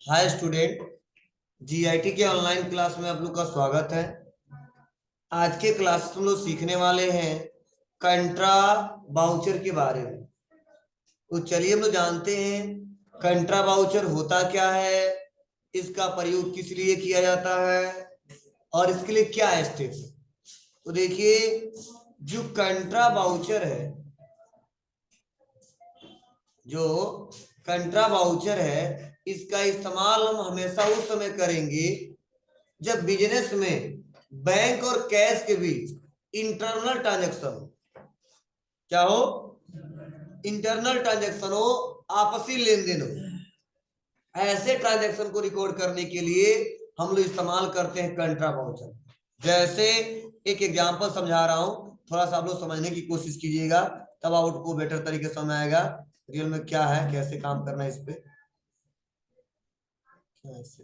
Hi student. GIT के online class में आप लोग का स्वागत है। आज के क्लास में हम लोग सीखने वाले हैं कंट्रा बाउचर के बारे में। तो चलिए हम लोग जानते हैं कंट्रा बाउचर होता क्या है, इसका प्रयोग किस लिए किया जाता है और इसके लिए क्या स्टेप है। तो देखिए, जो कंट्रा बाउचर है, जो कंट्रा बाउचर है, इसका इस्तेमाल हम हमेशा उस समय करेंगे जब बिजनेस में बैंक और कैश के बीच इंटरनल ट्रांजैक्शन हो। क्या हो? इंटरनल ट्रांजैक्शन हो, आपसी लेन देन हो। ऐसे ट्रांजैक्शन को रिकॉर्ड करने के लिए हम लोग इस्तेमाल करते हैं कंट्रा बाउचर। जैसे एक एग्जांपल समझा रहा हूं, थोड़ा सा आप लोग समझने की कोशिश कीजिएगा, तब आपको बेटर तरीके से समझ आएगा रियल में क्या है, कैसे काम करना है इस पे। कैसे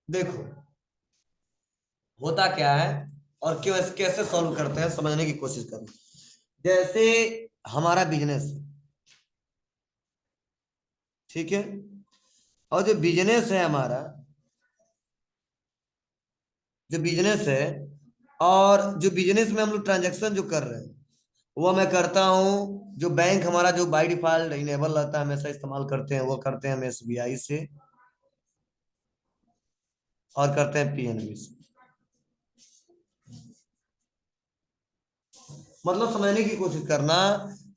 देखो, होता क्या है और क्यों कैसे सॉल्व करते हैं, समझने की कोशिश करें। जैसे हमारा बिजनेस है, ठीक है, और जो बिजनेस है हमारा, जो बिजनेस है और जो बिजनेस में हम लोग ट्रांजेक्शन जो कर रहे हैं वो मैं करता हूँ। जो बैंक हमारा जो बाय डिफॉल्ट इनेबल रहता है, हमेशा इस्तेमाल करते हैं, वो करते हैं हम एसबीआई से और करते हैं पीएनबी से। मतलब समझने की कोशिश करना,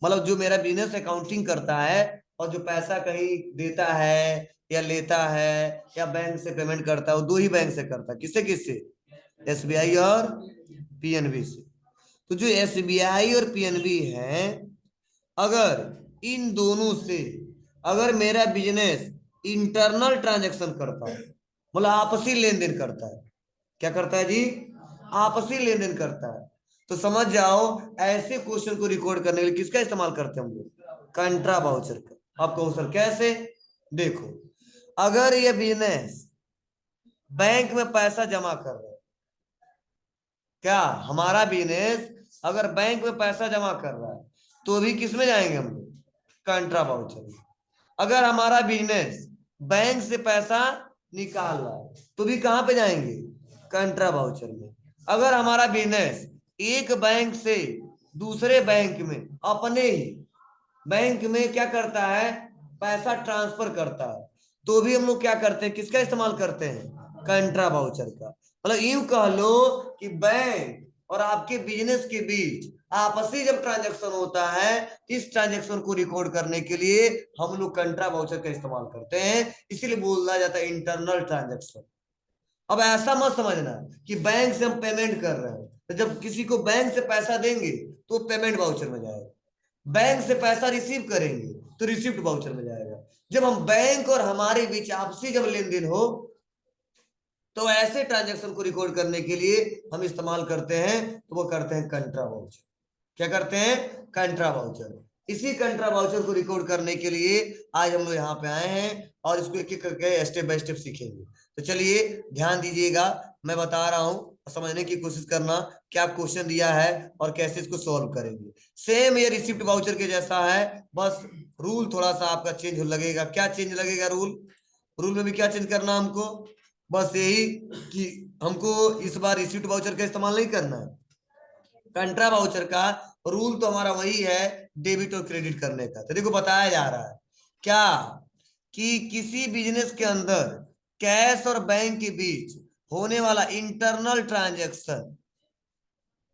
मतलब जो मेरा बिजनेस अकाउंटिंग करता है और जो पैसा कहीं देता है या लेता है या बैंक से पेमेंट करता है, वो दो ही बैंक से करता है। किससे किससे? एसबीआई और पीएनबी से। तो जो एसबीआई और पीएनबी है, अगर इन दोनों से अगर मेरा बिजनेस इंटरनल ट्रांजैक्शन करता है, मतलब आपसी लेन देन करता है, क्या करता है जी? आपसी लेन देन करता है, तो समझ जाओ ऐसे क्वेश्चन को रिकॉर्ड करने के लिए किसका इस्तेमाल करते हैं हम लोग? कंट्रा बाउचर का। आप कहो सर कैसे? देखो, अगर ये बिजनेस बैंक में पैसा जमा कर रहे हैं, क्या हमारा बिजनेस अगर बैंक में पैसा जमा कर रहा है तो भी किस में जाएंगे हम लोग? कंट्रा बाउचर में। अगर हमारा बिजनेस बैंक से पैसा निकाल रहा है तो भी कहां पे जाएंगे? कंट्रा बाउचर में। अगर हमारा बिजनेस एक बैंक से दूसरे बैंक में, अपने ही बैंक में क्या करता है, पैसा ट्रांसफर करता है, तो भी हम लोग क्या करते हैं, किसका इस्तेमाल करते हैं? कंट्रा बाउचर का। मतलब यूं कह लो कि बैंक और आपके बिजनेस के बीच आपसी जब ट्रांजैक्शन होता है, इस ट्रांजैक्शन को रिकॉर्ड करने के लिए हम लोग कंट्रा बाउचर का इस्तेमाल करते हैं। इसीलिए बोला जाता है इंटरनल ट्रांजैक्शन। अब ऐसा मत समझना कि बैंक से हम पेमेंट कर रहे हैं, तो जब किसी को बैंक से पैसा देंगे तो पेमेंट बाउचर में जाएगा, बैंक से पैसा रिसीव करेंगे तो रिसिप्ट बाउचर में जाएगा। जब हम बैंक और हमारे बीच आपसी जब लेन देन हो, तो ऐसे ट्रांजैक्शन को रिकॉर्ड करने के लिए हम इस्तेमाल करते हैं, तो वो करते हैं कंट्रा बाउचर। क्या करते हैं? कंट्रा बाउचर। इसी कंट्रा बाउचर को रिकॉर्ड करने के लिए आज हम लोग यहाँ पे आए हैं और इसको एक एक करके स्टेप बाय स्टेप सीखेंगे। तो चलिए ध्यान दीजिएगा, मैं बता रहा हूँ, समझने की कोशिश करना क्या क्वेश्चन दिया है और कैसे इसको सॉल्व करेंगे। सेम ये रिसिप्ट बाउचर के जैसा है, बस रूल थोड़ा सा आपका चेंज लगेगा। क्या चेंज लगेगा? रूल, रूल में भी क्या चेंज करना हमको? बस यही कि हमको इस बार रिसिप्ट बाउचर का इस्तेमाल नहीं करना है। कंट्रा बाउचर का रूल तो हमारा वही है, डेबिट और क्रेडिट करने का। तो देखो बताया जा रहा है क्या, कि किसी बिजनेस के अंदर कैश और बैंक के बीच होने वाला इंटरनल ट्रांजैक्शन,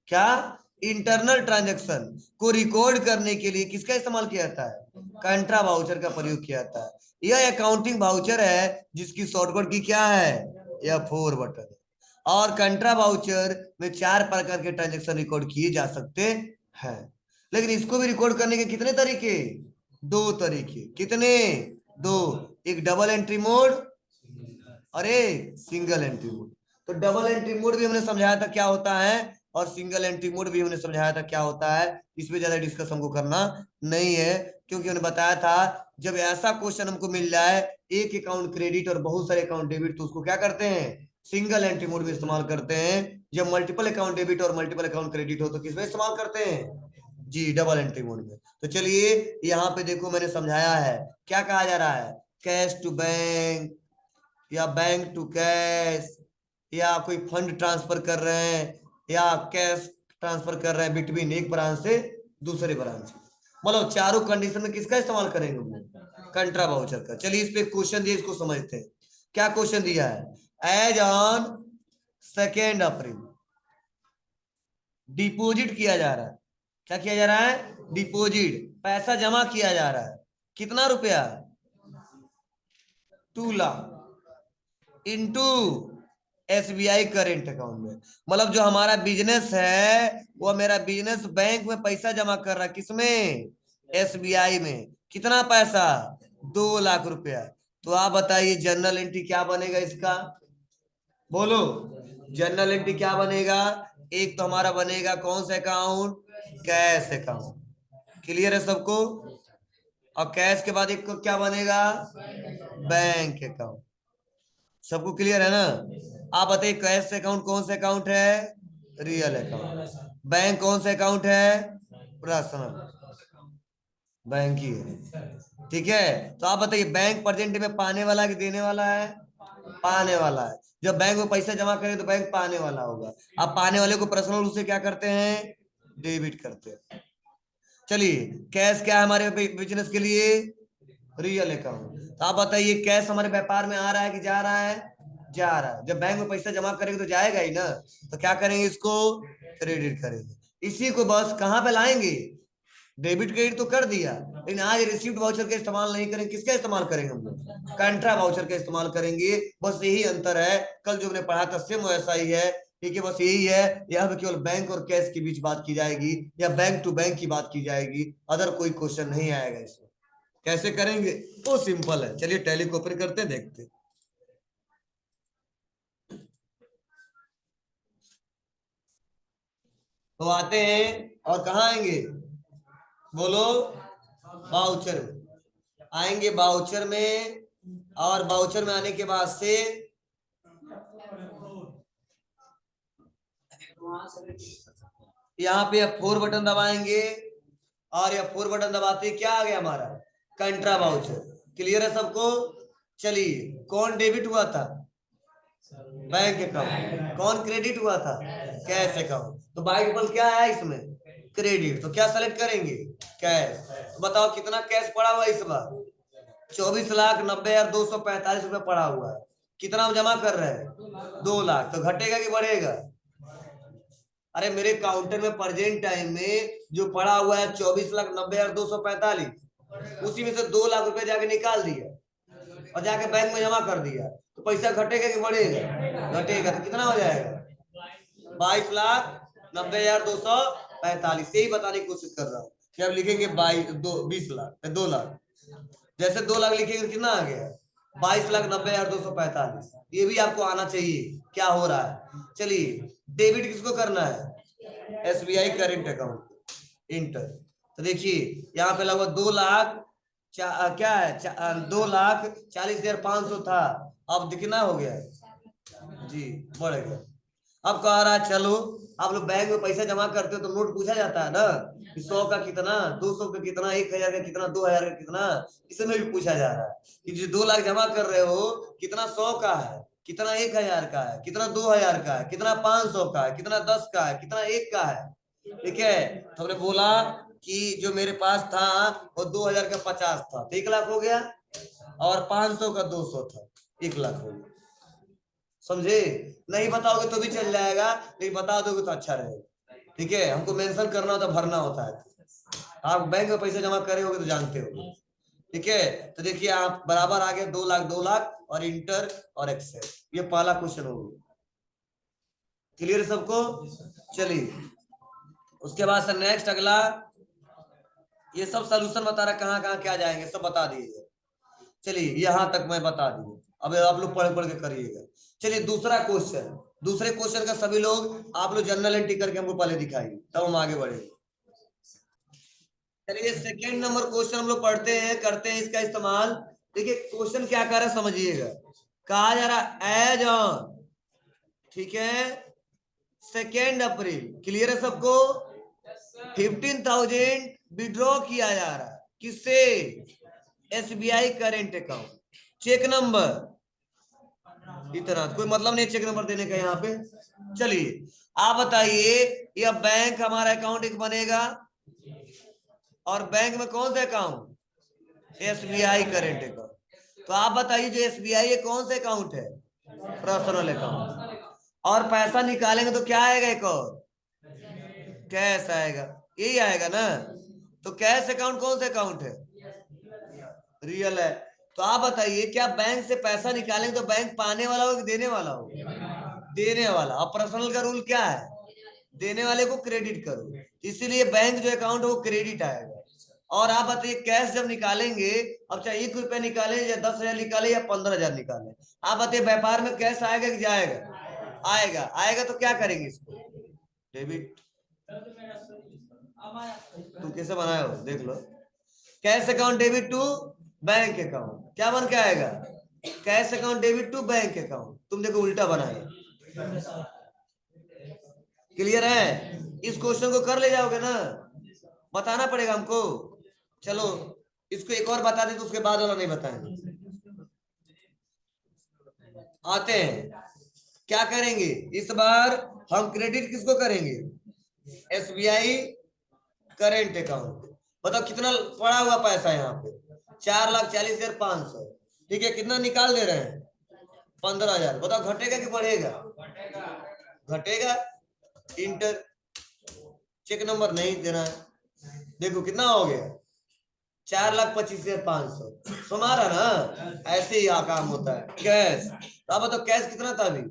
क्या इंटरनल ट्रांजैक्शन को रिकॉर्ड करने के लिए किसका इस्तेमाल किया जाता है? कंट्रा बाउचर का प्रयोग किया जाता है। यह अकाउंटिंग बाउचर है जिसकी शॉर्टकट की क्या है? F4 button. और कंट्रा बाउचर में चार प्रकार के ट्रांजैक्शन रिकॉर्ड किए जा सकते हैं, लेकिन इसको भी रिकॉर्ड करने के कितने तरीके? दो तरीके। कितने? दो। एक डबल एंट्री मोड और एक सिंगल एंट्री मोड। तो डबल एंट्री मोड भी हमने समझाया था क्या होता है। और सिंगल एंट्री मोड भी हमने समझाया था क्या होता है। इसमें ज्यादा डिस्कस हमको करना नहीं है, क्योंकि उन्होंने बताया था जब ऐसा क्वेश्चन हमको मिल जाए एक अकाउंट क्रेडिट और बहुत सारे अकाउंट डेबिट, तो उसको क्या करते हैं, सिंगल एंट्री मोड में इस्तेमाल करते हैं। जब मल्टीपल अकाउंट डेबिट और मल्टीपल अकाउंट क्रेडिट हो तो किसमें इस्तेमाल करते हैं, जी डबल एंट्री मोड में। तो चलिए यहाँ पे देखो मैंने समझाया है क्या कहा जा रहा है, कैश टू बैंक या बैंक टू कैश, या कोई फंड ट्रांसफर कर रहे हैं या कैश ट्रांसफर कर रहे हैं बिटवीन एक ब्रांच से दूसरे ब्रांच। मतलब चारों कंडीशन में किसका इस्तेमाल करेंगे हम लोग, कंट्रा वाउचर का। चलिए इस पे क्वेश्चन दिया, इसको समझते हैं। क्या क्वेश्चन दिया है, एज ऑन 2 अप्रैल डिपॉजिट किया जा रहा है। क्या किया जा रहा है, डिपॉजिट, पैसा जमा किया जा रहा है। कितना रुपया, 2 lakh into SBI current account में। मतलब जो हमारा बिजनेस है वो मेरा बिजनेस बैंक में पैसा जमा कर रहा है, किसमें, SBI में। कितना पैसा, 2 लाख रुपया। तो आप बताइए जनरल एंट्री क्या बनेगा इसका, बोलो। जनरल एंट्री क्या बनेगा, एक तो हमारा बनेगा कौन सा अकाउंट, कैश अकाउंट। क्लियर है सबको। और कैश के बाद एक को क्या बनेगा, बैंक अकाउंट। सबको क्लियर है ना। आप बताइए कैश अकाउंट कौन सा अकाउंट है, रियल अकाउंट। बैंक कौन सा अकाउंट है, पर्सनल बैंक ही है। ठीक है, तो आप बताइए बैंक प्रेजेंट में पाने वाला कि देने वाला है, पाने वाला है। जब बैंक में पैसा जमा करें तो बैंक पाने वाला होगा। आप पाने वाले को पर्सनल रूप से क्या करते हैं, डेबिट करते हैं। चलिए कैश क्या है हमारे बिजनेस के लिए, रियल अकाउंट। तो आप बताइए कैश हमारे व्यापार में आ रहा है कि जा रहा है, जा रहा है। जब बैंक में पैसा जमा करेंगे तो जाएगा ही ना, तो क्या करेंगे, इसको क्रेडिट करेंगे। इसी को बस कहां पे लाएंगे, डेबिट क्रेडिट तो कर दिया, लेकिन आज रिसीव्ड वाउचर का इस्तेमाल नहीं करेंगे। किसका इस्तेमाल करेंगे हम लोग, कंट्रा वाउचर का इस्तेमाल करेंगे। बस यही अंतर है, कल जो हमने पढ़ा था सेम वैसा ही है। ठीक है, बस यही है, यहाँ पे केवल बैंक और कैश के बीच बात की जाएगी या बैंक टू बैंक की बात की जाएगी, अदर कोई क्वेश्चन नहीं आएगा इसमें। कैसे करेंगे, तो सिंपल है। चलिए टैली को ओपन करते हैं, देखते हैं। तो आते हैं और कहाँ आएंगे, बोलो, बाउचर में आएंगे, बाउचर में। और बाउचर में आने के बाद से यहाँ पे F4 बटन दबाएंगे, और F4 बटन दबाते क्या आ गया हमारा, कंट्रा वाउचर। क्लियर है सबको। चलिए कौन डेबिट हुआ था, बैंक अकाउंट। कौन क्रेडिट हुआ था, कैश अकाउंट। तो बाय डिफॉल्ट क्या है इसमें, क्रेडिट। तो क्या सेलेक्ट करेंगे, कैश। तो बताओ कितना कैश पड़ा हुआ इस बार, 24,90,245 रुपए पड़ा हुआ है। कितना हम जमा कर रहे हैं, 2 लाख। तो घटेगा कि बढ़ेगा, अरे मेरे काउंटर में प्रेजेंट टाइम में जो पड़ा हुआ है 24,90,245, उसी में से 2 लाख रुपए जाके निकाल दिया और जाके बैंक में जमा कर दिया। तो पैसा घटेगा कि बढ़ेगा, घटेगा। तो कितना हो जाएगा, 22,90,245। यही बताने की कोशिश कर रहा हूँ कि अब लिखेंगे 20 लाख, 2 लाख। जैसे 2 लाख लिखेंगे कितना आ गया, 22,90,245। ये भी आपको आना चाहिए क्या हो रहा है। चलिए डेबिट किसको करना है, SBI करेंट अकाउंट, इंटर। तो देखिए यहाँ पे लगभग 2 लाख क्या है, 2,40,500 था, अब कितना हो गया, जी बढ़ गया। अब कह रहा है चलो, आप लोग बैंक में पैसा जमा करते हो तो नोट पूछा जाता है ना, 100 का कितना, 200 का कितना, 1,000 का कितना, 2,000 का कितना। इसमें भी पूछा जा रहा है कि जो 2 लाख जमा कर रहे हो कितना 100 का है, कितना 1,000 का है, कितना 2,000 का है, कितना 500 का है, कितना 10 का है, कितना 1 का है। ठीक है, तो हमने बोला कि जो मेरे पास था वो 2,000 का 50 था, तो 1 लाख हो गया, और 500 का 200 था, 1 लाख हो गया। समझे, नहीं बताओगे तो भी चल जाएगा, लेकिन बता दोगे तो अच्छा रहेगा। ठीक है, हमको मेंशन करना होता, भरना होता है। आप बैंक में पैसे जमा करे होगे तो जानते होगे। ठीक है, तो देखिए आप बराबर आ गए 2 लाख 2 लाख, और इंटर और एक्सेप्ट। ये पहला क्वेश्चन हो गया। क्लियर सबको। चलिए उसके बाद से नेक्स्ट अगला, ये सब सोल्यूशन बता रहा, कहाँ कहाँ क्या जाएंगे सब बता दिए। चलिए यहां तक मैं बता दिया, अब आप लोग पढ़ पढ़ के करिएगा। चलिए दूसरा क्वेश्चन, दूसरे क्वेश्चन का सभी लोग आप लोग जनरल एंट्री करके हमको पहले दिखाइए, तब हम आगे बढ़ेंगे। चलिए सेकेंड नंबर क्वेश्चन हम लोग पढ़ते हैं, करते हैं इसका इस्तेमाल। देखिए क्वेश्चन क्या कर रहा है समझिएगा। कहा जा रहा एज ऑन, ठीक है, 2 अप्रैल, क्लियर है सबको, 15,000 विड्रॉ किया जा रहा है, किससे, SBI current account, cheque number इतना, कोई मतलब नहीं चेक नंबर देने का यहाँ पे। चलिए आप बताइए, यह बैंक हमारा अकाउंट एक बनेगा, और बैंक में कौन सा अकाउंट, SBI करेंट अकाउंट। तो आप बताइए जो SBI ये कौन सा अकाउंट है, पर्सनल अकाउंट, और पैसा निकालेंगे तो क्या आएगा, एक और कैश आएगा, यही आएगा ना। तो कैश अकाउंट कौन सा अकाउंट है, रियल है। तो आप बताइए क्या बैंक से पैसा निकालेंगे तो बैंक पाने वाला हो कि देने वाला हो, देने वाला। और पर्सनल का रूल क्या है, देने वाले को क्रेडिट करो, इसीलिए बैंक जो अकाउंट है वो क्रेडिट आएगा। और आप बताइए कैश जब निकालेंगे, अब चाहे 1 रुपया निकाले या 10,000 निकाले या 15,000 निकाले, आप बताइए व्यापार में कैश आएगा कि जाएगा, आएगा। आएगा तो क्या करेंगे इसको, डेबिट। तुम कैसे बनाए हो देख लो, cash account debit to bank account, क्या बन के आएगा, cash account debit to bank account. तुम देखो उल्टा बनाया, क्लियर है। इस क्वेश्चन को कर ले जाओगे ना, बताना पड़ेगा हमको। चलो इसको एक और बता दे तो उसके बाद वाला नहीं बताएंगे। आते हैं, क्या करेंगे इस बार, हम क्रेडिट किसको करेंगे, SBI करेंट अकाउंट। बताओ कितना पड़ा हुआ पैसा यहाँ पे, 4,40,500, ठीक है, कितना निकाल दे रहे हैं, 15,000। बताओ घटेगा कि बढ़ेगा, घटेगा। इंटर, चेक नंबर नहीं देना है, देखो कितना हो गया, 4,25,500, सुना रहा ना, ऐसे ही काम होता है कैश। तो अब बताओ कैश कितना था अभी,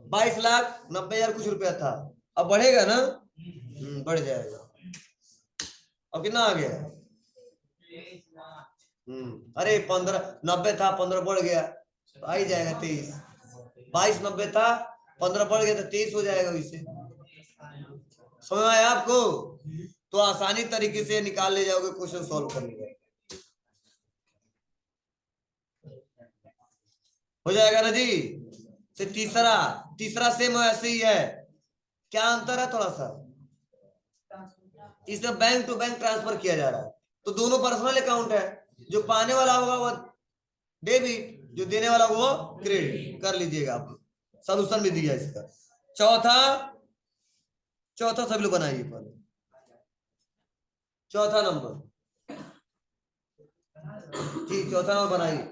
22,90,000 कुछ रुपया था, अब बढ़ेगा ना, बढ़ जाएगा। अब कितना आ गया, अरे 15,90 था, 15 बढ़ गया तो आ ही जाएगा 23, 22,90 था, 15 बढ़ गया तो 23 हो जाएगा। वैसे समझ में आया आपको, तो आसानी तरीके से निकाल ले जाओगे क्वेश्चन सॉल्व करने में, हो जाएगा ना जी। से तीसरा, तीसरा सेम ऐसे ही है, क्या अंतर है थोड़ा सा, इसमें बैंक टू बैंक ट्रांसफर किया जा रहा है, तो दोनों पर्सनल अकाउंट है, जो पाने वाला होगा वो डेबिट, जो देने वाला वो क्रेडिट, कर लीजिएगा आप, सोल्यूशन भी दिया इसका। चौथा, चौथा सभी लोग बनाइए पहले, चौथा नंबर जी, चौथा नंबर बनाइए।